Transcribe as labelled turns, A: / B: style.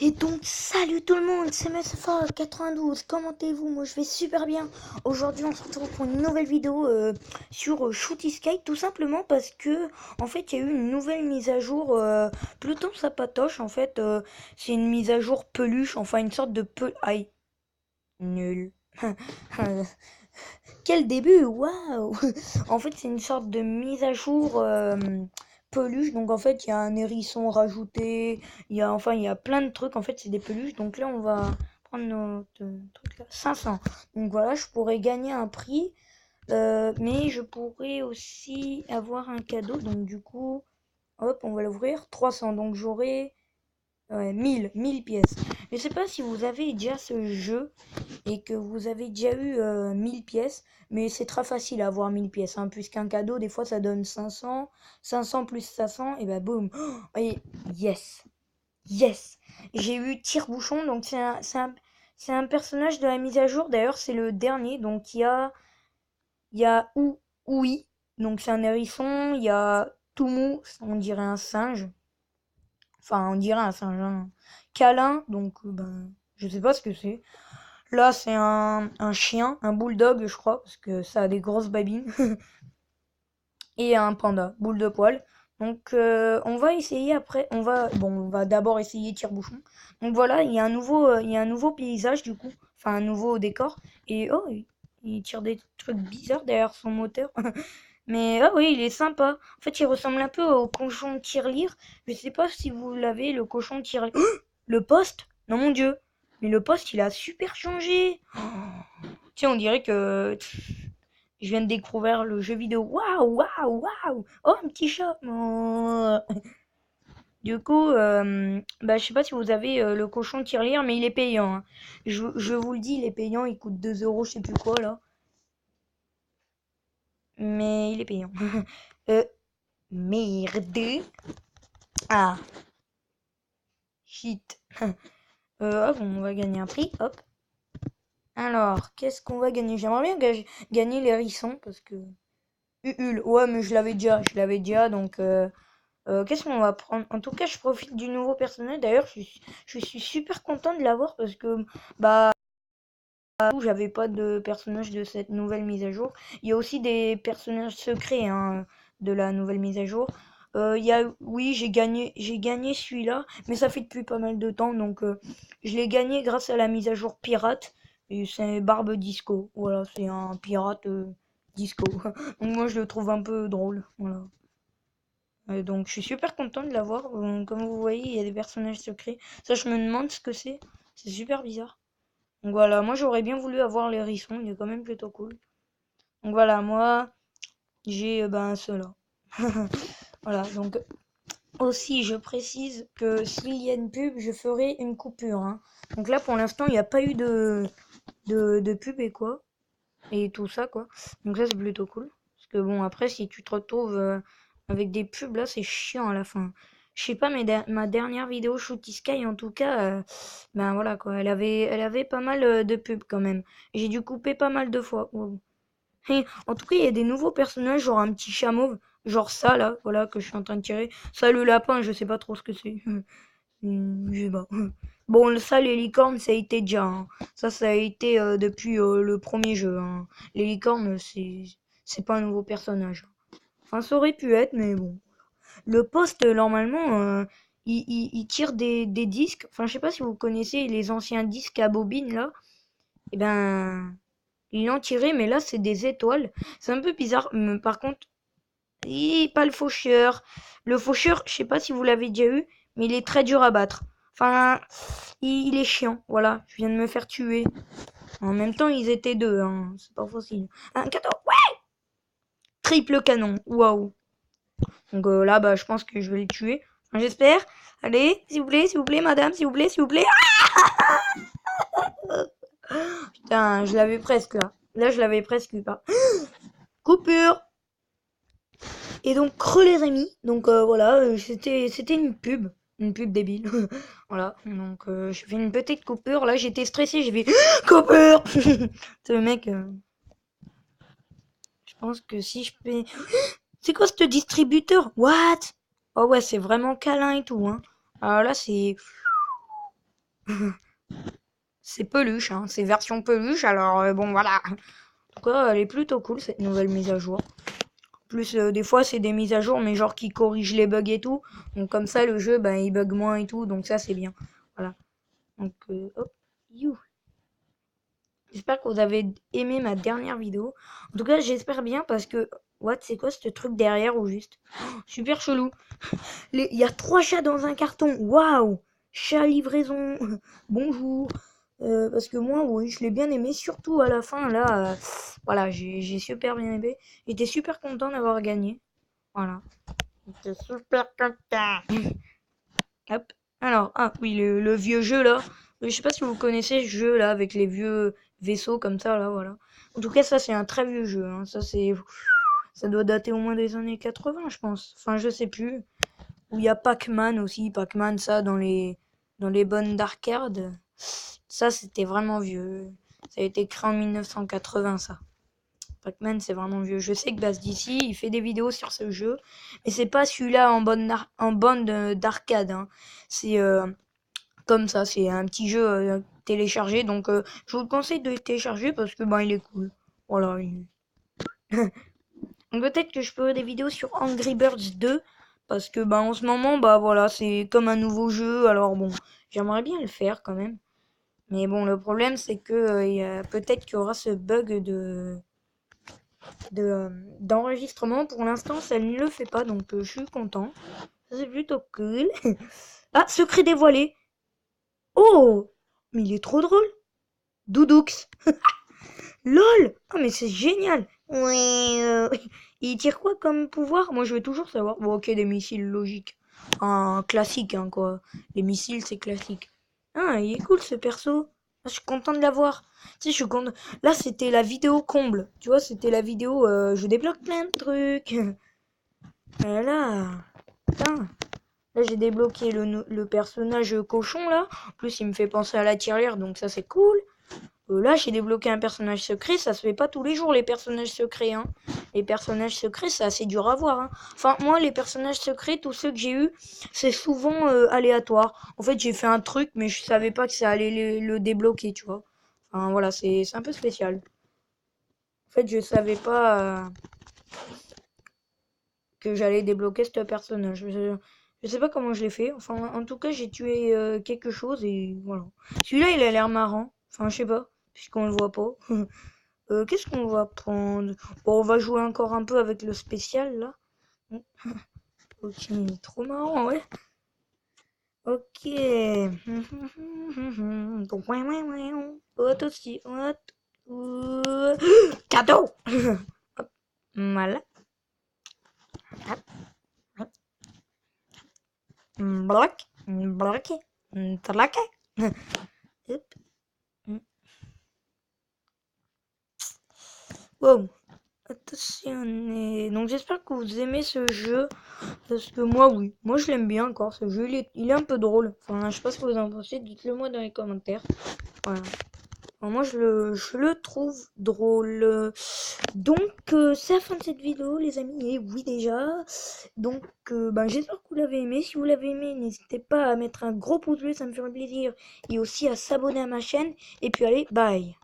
A: Et donc, salut tout le monde, c'est MSFA92, comment allez-vous? Moi je vais super bien. Aujourd'hui on se retrouve pour une nouvelle vidéo sur Shooty Sky, tout simplement parce que, en fait, il y a eu une nouvelle mise à jour, plutôt sapatoche, en fait, c'est une mise à jour peluche, enfin une sorte de Aïe, nul. Quel début, waouh! En fait, c'est une sorte de mise à jour peluche. Donc, en fait, il y a un hérisson rajouté. Il y a plein de trucs. En fait, c'est des peluches. Donc là, on va prendre notre truc là. 500. Donc voilà, je pourrais gagner un prix. Mais je pourrais aussi avoir un cadeau. Donc, du coup, hop, on va l'ouvrir. 300. Donc, j'aurai 1000 pièces. Je sais pas si vous avez déjà ce jeu et que vous avez déjà eu 1000 pièces, mais c'est très facile à avoir 1000 pièces, hein, puisqu'un cadeau, des fois, ça donne 500, 500 plus 500, et bah boum. Et yes, yes. J'ai eu Tire-Bouchon, donc c'est un personnage de la mise à jour, d'ailleurs, c'est le dernier, donc il y a Oui, donc c'est un hérisson, il y a Toumou, on dirait un singe, enfin, on dirait un singe, hein. Câlin, donc ben, je sais pas ce que c'est. Là, c'est un chien, un bulldog, je crois, parce que ça a des grosses babines. Et un panda, boule de poil. Donc, on va essayer après. On va d'abord essayer tire-bouchon. Donc voilà, il y a un nouveau paysage du coup, enfin un nouveau décor. Et oh, il tire des trucs bizarres derrière son moteur. Mais ah oui, il est sympa. En fait, il ressemble un peu au cochon tirelire. Je sais pas si vous l'avez, le cochon tirelire. Le poste? Non, mon Dieu. Mais le poste, il a super changé. Tiens, on dirait que je viens de découvrir le jeu vidéo. Waouh, waouh, waouh. Oh, un petit chat. Oh. Du coup, bah, je sais pas si vous avez le cochon tirelire, mais il est payant, hein. Je vous le dis, il est payant. Il coûte 2 euros, je sais plus quoi, là. Mais il est payant. euh, merde. Ah, shit. Hop, on va gagner un prix. Hop. Alors, qu'est-ce qu'on va gagner? J'aimerais bien gagner les hérissons, parce que... Uhul. Ouais, mais je l'avais déjà, donc... qu'est-ce qu'on va prendre? En tout cas, je profite du nouveau personnage. D'ailleurs, je suis super content de l'avoir parce que bah j'avais pas de personnage de cette nouvelle mise à jour. Il y a aussi des personnages secrets, hein, de la nouvelle mise à jour. Oui, j'ai gagné celui-là, mais ça fait depuis pas mal de temps, donc je l'ai gagné grâce à la mise à jour pirate. Et c'est Barbe Disco. Voilà, c'est un pirate disco. Donc moi, je le trouve un peu drôle. Voilà. Donc je suis super content de l'avoir. Comme vous voyez, il y a des personnages secrets. Ça, je me demande ce que c'est. C'est super bizarre. Donc voilà, moi j'aurais bien voulu avoir les hérissons. Il est quand même plutôt cool. Donc voilà, moi j'ai ben ceux-là. Voilà, donc aussi je précise que s'il y a une pub, je ferai une coupure, hein. Donc là pour l'instant, il n'y a pas eu de pub et quoi. Et tout ça quoi. Donc ça c'est plutôt cool. Parce que bon, après si tu te retrouves avec des pubs là, c'est chiant à la fin. Je sais pas, mais ma dernière vidéo Shooty Sky en tout cas, ben voilà quoi, elle avait pas mal de pubs quand même. J'ai dû couper pas mal de fois. Wow. Et en tout cas, il y a des nouveaux personnages, genre un petit chat mauve, genre ça là, voilà que je suis en train de tirer. Ça le lapin, je sais pas trop ce que c'est. Je sais pas. Bon, ça, les licornes, ça a été déjà, hein. Ça a été depuis le premier jeu, hein. Les licornes, c'est pas un nouveau personnage. Enfin, ça aurait pu être, mais bon. Le poste, normalement, il tire des disques. Enfin, je sais pas si vous connaissez les anciens disques à bobine, là. Eh ben, il en tirait, mais là, c'est des étoiles. C'est un peu bizarre. Mais par contre, pas le faucheur. Le faucheur, je sais pas si vous l'avez déjà eu, mais il est très dur à battre. Enfin, il est chiant. Voilà, je viens de me faire tuer. En même temps, ils étaient deux, hein. C'est pas facile. Un cadeau, ouais! Triple canon. Waouh. Donc là, bah, je pense que je vais le tuer. Enfin, j'espère. Allez, s'il vous plaît, madame, s'il vous plaît, s'il vous plaît. Putain, je l'avais presque là. Là, je l'avais presque eu pas. Coupure. Et donc, creux les amis. Donc voilà, c'était une pub débile. Voilà, donc je fais une petite coupure. Là, j'étais stressé, j'ai fait coupure. C'est le mec. Je pense que si je fais, c'est quoi ce distributeur? What? Oh ouais, c'est vraiment câlin et tout, hein. Alors là, c'est C'est peluche, hein. C'est version peluche, alors bon voilà. En tout cas, elle est plutôt cool cette nouvelle mise à jour. Plus des fois c'est des mises à jour mais genre qui corrigent les bugs et tout. Donc comme ça le jeu ben il bug moins et tout, donc ça c'est bien. Voilà. Donc hop, you. J'espère que vous avez aimé ma dernière vidéo. En tout cas, j'espère bien parce que what, c'est quoi ce truc derrière ou juste super chelou. Il y a 3 chats dans un carton. Waouh! Chat livraison. Bonjour. Parce que moi, oui, je l'ai bien aimé, surtout à la fin, là, voilà, j'ai super bien aimé. J'étais super content d'avoir gagné. Voilà. J'étais super content. Hop. Alors, ah oui, le vieux jeu là. Je sais pas si vous connaissez ce jeu là avec les vieux vaisseaux comme ça là, voilà. En tout cas, ça c'est un très vieux jeu. Hein. Ça doit dater au moins des années 80, je pense. Enfin, je sais plus. Où il y a Pac-Man aussi. Pac-Man, ça dans les bonnes d'arcade. Ça, c'était vraiment vieux. Ça a été créé en 1980, ça. Pac-Man, c'est vraiment vieux. Je sais que Bass d'ici, il fait des vidéos sur ce jeu, mais c'est pas celui-là en bande d'arcade. Hein. C'est comme ça, c'est un petit jeu téléchargé, donc je vous le conseille de le télécharger parce que ben il est cool. Voilà. Donc peut-être que je ferai des vidéos sur Angry Birds 2 parce que ben en ce moment bah voilà c'est comme un nouveau jeu, alors bon j'aimerais bien le faire quand même. Mais bon le problème c'est que peut-être qu'il y aura ce bug d'enregistrement. Pour l'instant, ça ne le fait pas, donc je suis content. Ça, c'est plutôt cool. Ah, secret dévoilé. Oh, mais il est trop drôle. Doudoux. LOL. Ah, mais c'est génial. Ouais. Il tire quoi comme pouvoir? Moi, je veux toujours savoir. Bon, ok, des missiles logiques. Un classique, hein, quoi. Les missiles, c'est classique. Ah, il est cool ce perso. Ah, je suis content de l'avoir. Tu sais, je suis content. Là, c'était la vidéo comble. Tu vois, c'était la vidéo je débloque plein de trucs. Voilà. Putain. Là, j'ai débloqué le personnage cochon, là. En plus, il me fait penser à la tirelire, donc ça, c'est cool. Là, j'ai débloqué un personnage secret. Ça se fait pas tous les jours, les personnages secrets. Hein. Les personnages secrets, c'est assez dur à voir. Hein. Enfin, moi, les personnages secrets, tous ceux que j'ai eus, c'est souvent aléatoire. En fait, j'ai fait un truc, mais je savais pas que ça allait le débloquer, tu vois. Enfin, voilà, c'est un peu spécial. En fait, je savais pas que j'allais débloquer ce personnage. Je sais pas comment je l'ai fait. Enfin, en tout cas, j'ai tué quelque chose et voilà. Celui-là, il a l'air marrant. Enfin, je sais pas, puisqu'on le voit pas. Qu'est-ce qu'on va prendre? Bon, on va jouer encore un peu avec le spécial, là. Ok, trop marrant, ouais. Ok. Donc, ouais, ouais, ouais. Hop, aussi, hop. Cadeau! Hop, voilà. Hop, hop. Bloc, bloqué, traqué. Hop. Wow. Attention. Donc j'espère que vous aimez ce jeu. Parce que moi, oui. Moi, je l'aime bien encore. Ce jeu, il est un peu drôle. Enfin, je sais pas ce que vous en pensez. Dites-le moi dans les commentaires. Voilà. Enfin, moi, je le trouve drôle. Donc, c'est la fin de cette vidéo, les amis. Et oui, déjà. Donc, ben, j'espère que vous l'avez aimé. Si vous l'avez aimé, n'hésitez pas à mettre un gros pouce bleu. Ça me ferait plaisir. Et aussi à s'abonner à ma chaîne. Et puis, allez, bye.